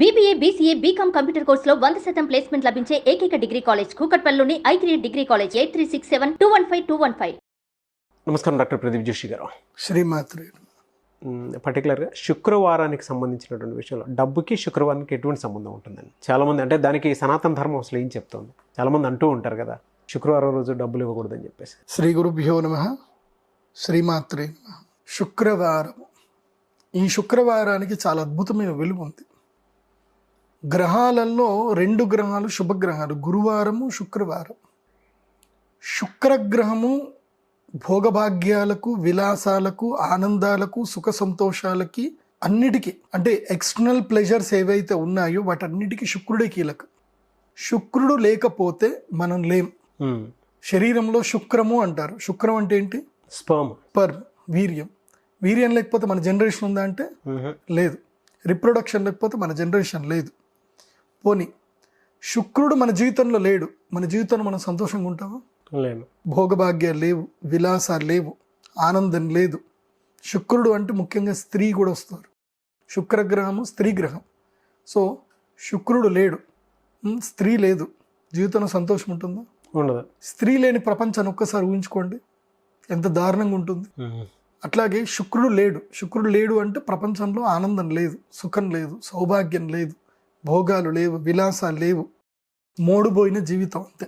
BBA, BCA, BCom computer కోర్సులో 100% placement లభించే ఏకైక డిగ్రీ కాలేజ్ కూకట్పల్లిలోని I3 డిగ్రీ కాలేజ్ 8367215215. నమస్కారం డాక్టర్ ప్రదీప్ జోషి గారు. శ్రీమాత్రి. పర్టికులర్గా శుక్రవారానికి సంబంధించినటువంటి విషయంలో డబ్బుకి శుక్రవారానికి ఎటువంటి సంబంధం ఉంటుందండి? చాలామంది అంటే దానికి సనాతన ధర్మం అసలు ఏం చెప్తుంది? చాలామంది అంటూ ఉంటారు కదా, శుక్రవారం రోజు డబ్బులు ఇవ్వకూడదని చెప్పేసి. శ్రీ గురుభ్యో నమః. శ్రీమాత్రే నమః. శుక్రవారం, ఈ శుక్రవారానికి చాలా అద్భుతమైన విలువ ఉంది. గ్రహాలలో 2 గ్రహాలు శుభగ్రహాలు, గురువారము శుక్రవారం. శుక్రగ్రహము భోగభాగ్యాలకు, విలాసాలకు, ఆనందాలకు, సుఖ సంతోషాలకి, అన్నిటికీ అంటే ఎక్స్టర్నల్ ప్లెజర్స్ ఏవైతే ఉన్నాయో వాటన్నిటికీ శుక్రుడే కీలకం. శుక్రుడు లేకపోతే మనం లేం. శరీరంలో శుక్రము అంటారు. శుక్రం అంటే ఏంటి? స్పర్మ్, వీర్యం. వీర్యం లేకపోతే మన జనరేషన్ ఉందా అంటే లేదు. రిప్రొడక్షన్ లేకపోతే మన జనరేషన్ లేదు. పోనీ శుక్రుడు మన జీవితంలో లేడు, మన జీవితంలో మనం సంతోషంగా ఉంటామా? లేదు. భోగభాగ్యాలు లేవు, విలాసాలు లేవు, ఆనందం లేదు. శుక్రుడు అంటే ముఖ్యంగా స్త్రీ కూడా వస్తారు. శుక్రగ్రహము స్త్రీ గ్రహం. సో శుక్రుడు లేడు, స్త్రీ లేదు, జీవితంలో సంతోషం ఉంటుందా? ఉండదు. స్త్రీ లేని ప్రపంచాన్ని ఒక్కసారి ఊహించుకోండి, ఎంత దారుణంగా ఉంటుంది. అట్లాగే శుక్రుడు లేడు అంటే ప్రపంచంలో ఆనందం లేదు, సుఖం లేదు, సౌభాగ్యం లేదు, భోగాలు లేవు, విలాసాలు లేవు, మోడుపోయిన జీవితం అంతే.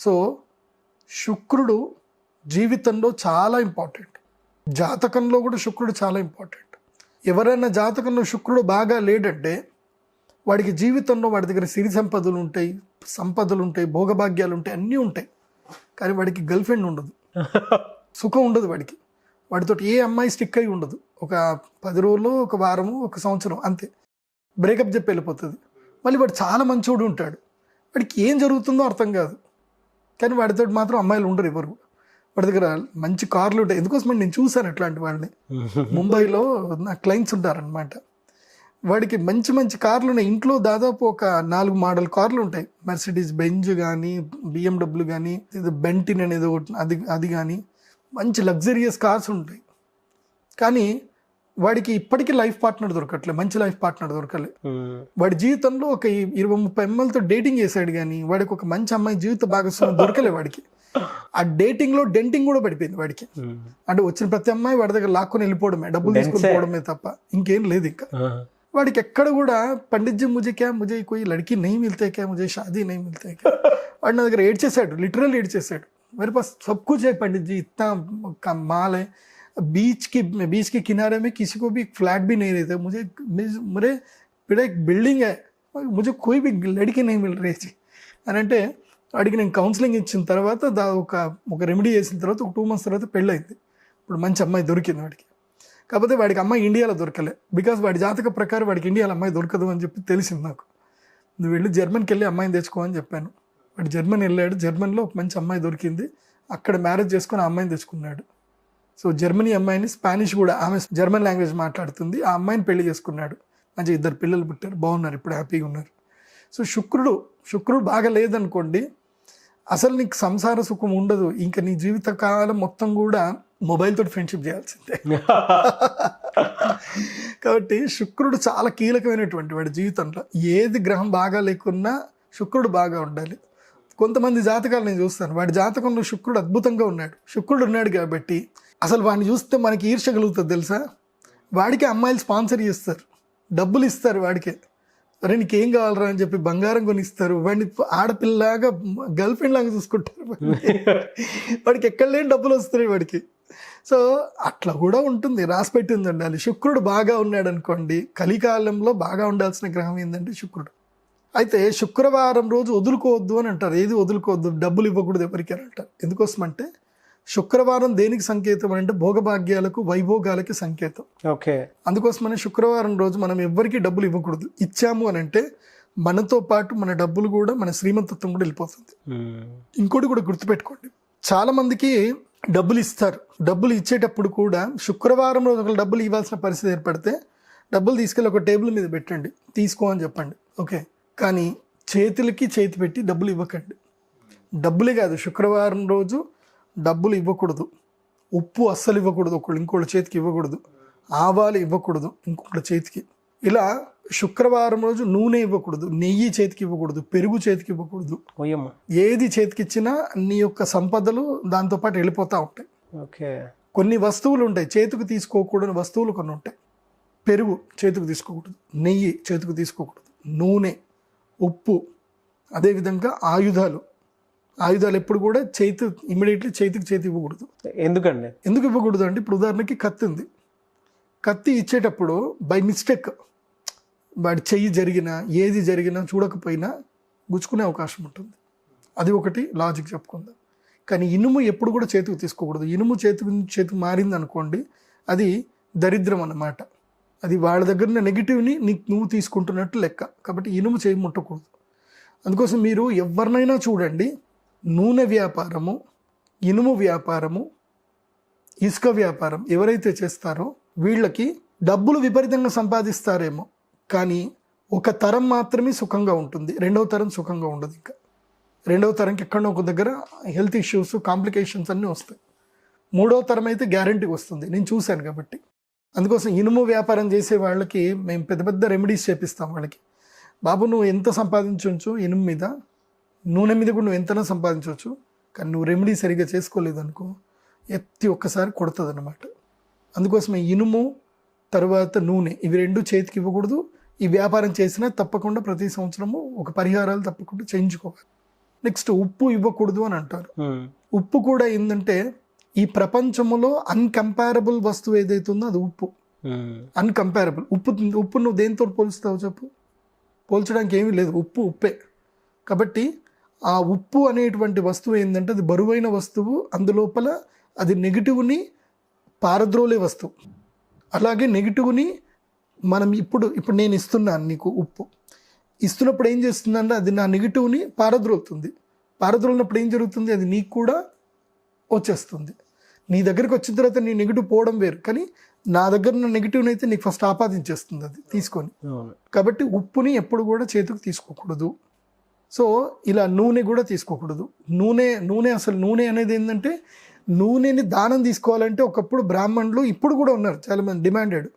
సో శుక్రుడు జీవితంలో చాలా ఇంపార్టెంట్. జాతకంలో కూడా శుక్రుడు చాలా ఇంపార్టెంట్. ఎవరైనా జాతకంలో శుక్రుడు బాగా లేడంటే వాడికి జీవితంలో వాడి దగ్గర సిరి సంపదలు ఉంటాయి, భోగభాగ్యాలు ఉంటాయి, అన్నీ ఉంటాయి, కానీ వాడికి గర్ల్ ఫ్రెండ్ ఉండదు, సుఖం ఉండదు వాడికి. వాడితో ఏ అమ్మాయి స్టిక్ అయి ఉండదు. ఒక 10 రోజులు, ఒక వారము, ఒక సంవత్సరం అంతే, బ్రేకప్ చెప్పి వెళ్ళిపోతుంది. మళ్ళీ వాడు చాలా మంచోడు ఉంటాడు, వాడికి ఏం జరుగుతుందో అర్థం కాదు, కానీ వాడితో మాత్రం అమ్మాయిలు ఉండరు ఎవరు. వాడి దగ్గర మంచి కార్లు ఉంటాయి. ఎందుకోసమని నేను చూశాను అట్లాంటి వాళ్ళని. ముంబైలో నా క్లయింట్స్ ఉంటారనమాట. వాడికి మంచి మంచి కార్లు ఉన్నాయి. ఇంట్లో దాదాపు ఒక 4 మోడల్ కార్లు ఉంటాయి. మెర్సిడీస్ బెంజ్ కానీ, BMW కానీ, బెంటిన్ అనేది అది కానీ, మంచి లగ్జరియస్ కార్స్ ఉంటాయి. కానీ వాడికి ఇప్పటికీ లైఫ్ పార్ట్నర్ దొరకట్లే, మంచి లైఫ్ పార్ట్నర్ దొరకలే. వాడి జీవితంలో ఒక 20-30 అమ్మాయిలతో డేటింగ్ చేశాడు, కానీ వాడికి ఒక మంచి అమ్మాయి జీవిత భాగస్వామి దొరకలే వాడికి. ఆ డేటింగ్ లో డెంటింగ్ కూడా పడిపోయింది వాడికి. అంటే వచ్చిన ప్రతి అమ్మాయి వాడి దగ్గర లాక్కొని వెళ్ళిపోవడమే, డబ్బులు తీసుకొని పోవడమే తప్ప ఇంకేం లేదు ఇంకా. వాడికి ఎక్కడ కూడా పండిత్ జీ ముజే కోయి లड़की नहीं मिलते क्या, मुझे शादी नहीं मिलते क्या. వాడు నా దగ్గర ఏడ్చేశాడు, లిటరల్ ఏడ్చేశాడు. मेरे पास सब कुछ है पंडित जी, इतना माल है, बीच के किनारे में किसी को भी फ्लैट भी नहीं रहता, मेरे एक बिल्डिंग है, मुझे कोई भी लड़की नहीं मिल रही थी అని అంటే వాడికి నేను కౌన్సిలింగ్ ఇచ్చిన తర్వాత ఒక రెమెడీ చేసిన తర్వాత ఒక 2 months తర్వాత పెళ్ళయింది. ఇప్పుడు మంచి అమ్మాయి దొరికింది వాడికి. కాకపోతే వాడికి అమ్మాయి ఇండియాలో దొరకలే, బికాస్ వాడి జాతక ప్రకారం వాడికి ఇండియాలో అమ్మాయి దొరకదు అని చెప్పి తెలిసింది నాకు. నువ్వు వెళ్ళి జర్మన్కి వెళ్ళి అమ్మాయిని తెచ్చుకో అని చెప్పాను. వాడు జర్మన్ వెళ్ళాడు, జర్మన్లో ఒక మంచి అమ్మాయి దొరికింది, అక్కడ మ్యారేజ్ చేసుకుని ఆ అమ్మాయిని తెచ్చుకున్నాడు. సో జర్మనీ అమ్మాయిని, స్పానిష్ కూడా, ఆమె జర్మన్ లాంగ్వేజ్ మాట్లాడుతుంది, ఆ అమ్మాయిని పెళ్లి చేసుకున్నాడు. మంచి 2 పిల్లలు పుట్టారు, బాగున్నారు, ఇప్పుడు హ్యాపీగా ఉన్నారు. సో శుక్రుడు బాగా లేదనుకోండి, అసలు నీకు సంసార సుఖం ఉండదు. ఇంకా నీ జీవితకాలం మొత్తం కూడా మొబైల్ తోటి ఫ్రెండ్షిప్ చేయాల్సిందే. కాబట్టి శుక్రుడు చాలా కీలకమైనటువంటి వాడి జీవితంలో. ఏది గ్రహం బాగా లేకున్నా శుక్రుడు బాగా ఉండాలి. కొంతమంది జాతకాలు నేను చూస్తాను, వాడి జాతకంలో శుక్రుడు అద్భుతంగా ఉన్నాడు. శుక్రుడు ఉన్నాడు కాబట్టి అసలు వాడిని చూస్తే మనకి ఈర్ష్య కలుగుతుంది తెలుసా. వాడికి అమ్మాయిలు స్పాన్సర్ చేస్తారు, డబ్బులు ఇస్తారు వాడికే. అరే నీకేం కావాలరా అని చెప్పి బంగారం కొనిస్తారు. వాడిని ఆడపిల్లలాగా, గర్ల్ ఫ్రెండ్ లాగా చూసుకుంటారు. వాడికి ఎక్కడ లేని డబ్బులు వస్తున్నాయి వాడికి. సో అట్లా కూడా ఉంటుంది, రాసిపెట్టింది ఉండాలి. శుక్రుడు బాగా ఉన్నాడు అనుకోండి, కలికాలంలో బాగా ఉండాల్సిన గ్రహం ఏంటంటే శుక్రుడు. అయితే శుక్రవారం రోజు వదులుకోవద్దు అని అంటారు. ఏది వదులుకోవద్దు? డబ్బులు ఇవ్వకూడదు ఎవరికి అని అంటారు. ఎందుకోసమంటే శుక్రవారం దేనికి సంకేతం అంటే భోగభాగ్యాలకు, వైభోగాలకి సంకేతం. ఓకే. అందుకోసమని శుక్రవారం రోజు మనం ఎవరికి డబ్బులు ఇవ్వకూడదు. ఇచ్చాము అని అంటే మనతో పాటు మన డబ్బులు కూడా, మన శ్రీమంతత్వం కూడా వెళ్ళిపోతుంది. ఇంకోటి కూడా గుర్తుపెట్టుకోండి, చాలా మందికి డబ్బులు ఇస్తారు. డబ్బులు ఇచ్చేటప్పుడు కూడా శుక్రవారం రోజు ఒకరు డబ్బులు ఇవ్వాల్సిన పరిస్థితి ఏర్పడితే డబ్బులు తీసుకెళ్ళి ఒక టేబుల్ మీద పెట్టండి, తీసుకో అని చెప్పండి, ఓకే. కానీ చేతి పెట్టి డబ్బులు ఇవ్వకండి. డబ్బులే కాదు, శుక్రవారం రోజు డబ్బులు ఇవ్వకూడదు. ఉప్పు అస్సలు ఇవ్వకూడదు, ఇంకోళ్ళ చేతికి ఇవ్వకూడదు. ఆవాలు ఇవ్వకూడదు ఇంకొకళ్ళ చేతికి. ఇలా శుక్రవారం రోజు నూనె ఇవ్వకూడదు, నెయ్యి చేతికి ఇవ్వకూడదు, పెరుగు చేతికి ఇవ్వకూడదు. ఓయమ్మ. ఏది చేతికిచ్చినా నీ యొక్క సంపదలు దాంతోపాటు వెళ్ళిపోతూ ఉంటాయి. ఓకే. కొన్ని వస్తువులు ఉంటాయి చేతికి తీసుకోకూడని వస్తువులు కొన్ని ఉంటాయి. పెరుగు చేతికి తీసుకోకూడదు, నెయ్యి చేతికి తీసుకోకూడదు, నూనె, ఉప్పు, అదేవిధంగా ఆయుధాలు ఎప్పుడు కూడా ఇమ్మీడియట్లీ చేతికి ఇవ్వకూడదు. ఎందుకండి? ఎందుకు ఇవ్వకూడదు అంటే ఇప్పుడు ఉదాహరణకి కత్తి ఉంది, కత్తి ఇచ్చేటప్పుడు బై మిస్టేక్ వాడి చెయ్యి జరిగినా ఏది జరిగినా చూడకపోయినా గుచ్చుకునే అవకాశం ఉంటుంది. అది ఒకటి లాజిక్ చెప్పుకుందాం. కానీ ఇనుము ఎప్పుడు కూడా చేతికి తీసుకోకూడదు. ఇనుము చేతికి మారింది అనుకోండి, అది దరిద్రం అన్నమాట. అది వాళ్ళ దగ్గర నెగిటివ్ని నువ్వు తీసుకుంటున్నట్టు లెక్క. కాబట్టి ఇనుము చేయి ముట్టకూడదు. అందుకోసం మీరు ఎవరినైనా చూడండి, నూనె వ్యాపారము, ఇనుము వ్యాపారము, ఇసుక వ్యాపారం ఎవరైతే చేస్తారో వీళ్ళకి డబ్బులు విపరీతంగా సంపాదిస్తారేమో, కానీ ఒక తరం మాత్రమే సుఖంగా ఉంటుంది, రెండవ తరం సుఖంగా ఉండదు. ఇంకా రెండవ తరంకి ఎక్కడో ఒక దగ్గర హెల్త్ ఇష్యూస్, కాంప్లికేషన్స్ అన్నీ వస్తాయి. మూడవ తరం అయితే గ్యారంటీగా వస్తుంది, నేను చూశాను కాబట్టి. అందుకోసం ఇనుము వ్యాపారం చేసే వాళ్ళకి మేము పెద్ద పెద్ద రెమెడీస్ చేపిస్తాం. వాళ్ళకి, బాబు నువ్వు ఎంత సంపాదించవచ్చు ఇనుము మీద, నూనె మీద కూడా నువ్వు ఎంతనా సంపాదించవచ్చు, కానీ నువ్వు రెమెడీ సరిగ్గా చేసుకోలేదనుకో ఎత్తి ఒక్కసారి కొడుతుంది అన్నమాట. అందుకోసమే ఇనుము తర్వాత నూనె ఇవి రెండు చేతికి ఇవ్వకూడదు. ఈ వ్యాపారం చేసినా తప్పకుండా ప్రతి సంవత్సరము ఒక పరిహారాలు తప్పకుండా చేయించుకోవాలి. నెక్స్ట్ ఉప్పు ఇవ్వకూడదు అని అంటారు. ఉప్పు కూడా ఏంటంటే ఈ ప్రపంచంలో అన్కంపారబుల్ వస్తువు ఏదైతే ఉందో అది ఉప్పు. అన్కంపారబుల్. ఉప్పు నువ్వు దేంతో పోల్చుతావు చెప్పు? పోల్చడానికి ఏమీ లేదు, ఉప్పు ఉప్పే. కాబట్టి ఆ ఉప్పు అనేటువంటి వస్తువు ఏంటంటే అది బరువైన వస్తువు, అందులోపల అది నెగిటివ్ని పారద్రోలే వస్తువు. అలాగే నెగిటివ్ని మనం ఇప్పుడు నేను ఇస్తున్నాను నీకు ఉప్పు, ఇస్తున్నప్పుడు ఏం చేస్తుందంటే అది నా నెగిటివ్ని పారద్రోలుతుంది. పారద్రోలినప్పుడు ఏం జరుగుతుంది, అది నీకు కూడా వచ్చేస్తుంది. నీ దగ్గరికి వచ్చిన తర్వాత నీ నెగిటివ్ పోవడం వేరు, కానీ నా దగ్గర ఉన్న నెగిటివ్ని అయితే నీకు ఫస్ట్ ఆపాదించేస్తుంది అది తీసుకొని. కాబట్టి ఉప్పుని ఎప్పుడు కూడా చేతికి తీసుకోకూడదు. సో ఇలా నూనె కూడా తీసుకోకూడదు. నూనె అసలు నూనె అనేది ఏంటంటే నూనెని దానం తీసుకోవాలంటే ఒకప్పుడు బ్రాహ్మణులు, ఇప్పుడు కూడా ఉన్నారు చాలామంది డిమాండెడ్,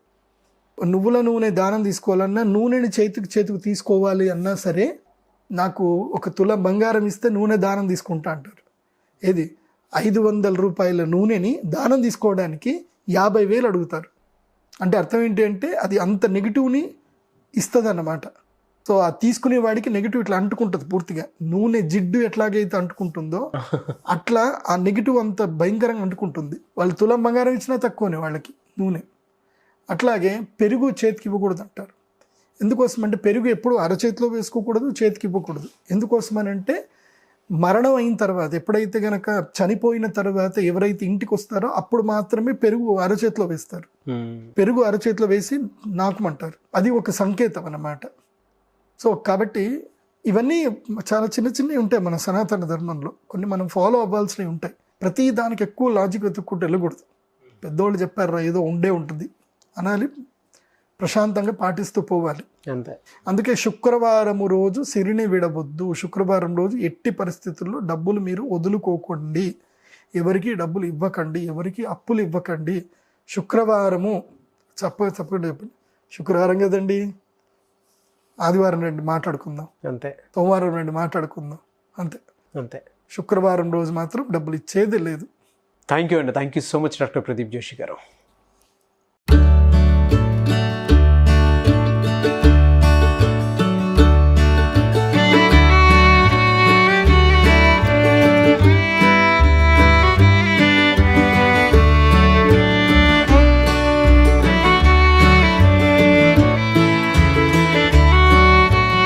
నువ్వుల నూనె దానం తీసుకోవాలన్నా, నూనెని చేతికి తీసుకోవాలి అన్నా సరే నాకు 1 తులం బంగారం ఇస్తే నూనె దానం తీసుకుంటా అంటారు. ఏది 500 రూపాయల నూనెని దానం తీసుకోవడానికి 50,000 అడుగుతారు. అంటే అర్థం ఏంటి అంటే అది అంత నెగిటివ్ని ఇస్తుంది అన్నమాట. సో ఆ తీసుకునే వాడికి నెగిటివ్ ఇట్లా అంటుకుంటుంది పూర్తిగా. నూనె జిడ్డు ఎట్లాగైతే అంటుకుంటుందో అట్లా ఆ నెగిటివ్ అంత భయంకరంగా అంటుకుంటుంది. వాళ్ళు తులం బంగారం ఇచ్చినా తక్కువనే వాళ్ళకి నూనె. అట్లాగే పెరుగు చేతికి ఇవ్వకూడదు అంటారు. ఎందుకోసం అంటే పెరుగు ఎప్పుడు అరచేతిలో వేసుకోకూడదు, చేతికి ఇవ్వకూడదు. ఎందుకోసమనంటే మరణం అయిన తర్వాత, ఎప్పుడైతే గనక చనిపోయిన తర్వాత ఎవరైతే ఇంటికి వస్తారో అప్పుడు మాత్రమే పెరుగు అరచేతిలో వేస్తారు. పెరుగు అరచేతిలో వేసి నాకమంటారు. అది ఒక సంకేతం అన్నమాట. సో కాబట్టి ఇవన్నీ చాలా చిన్నవి ఉంటాయి మన సనాతన ధర్మంలో. కొన్ని మనం ఫాలో అవ్వాల్సినవి ఉంటాయి. ప్రతి దానికి ఎక్కువ లాజిక్ వెతుక్కుంటూ వెళ్ళకూడదు. పెద్దోళ్ళు చెప్పారు ఏదో ఉండే ఉంటుంది అనాలి, ప్రశాంతంగా పాటిస్తూ పోవాలి అంతే. అందుకే శుక్రవారం రోజు సిరిని విడవద్దు. శుక్రవారం రోజు ఎట్టి పరిస్థితుల్లో డబ్బులు మీరు వదులుకోకండి, ఎవరికి డబ్బులు ఇవ్వకండి, ఎవరికి అప్పులు ఇవ్వకండి. శుక్రవారము చెప్పండి శుక్రవారం కదండి, ఆదివారం రండి మాట్లాడుకుందాం, అంతే. సోమవారం రండి మాట్లాడుకుందాం, అంతే. అంతే. శుక్రవారం రోజు మాత్రం డబ్బులు ఇచ్చేది లేదు. థ్యాంక్ యూ అండి. Thank you so much doctor Pradeep Joshi గారు.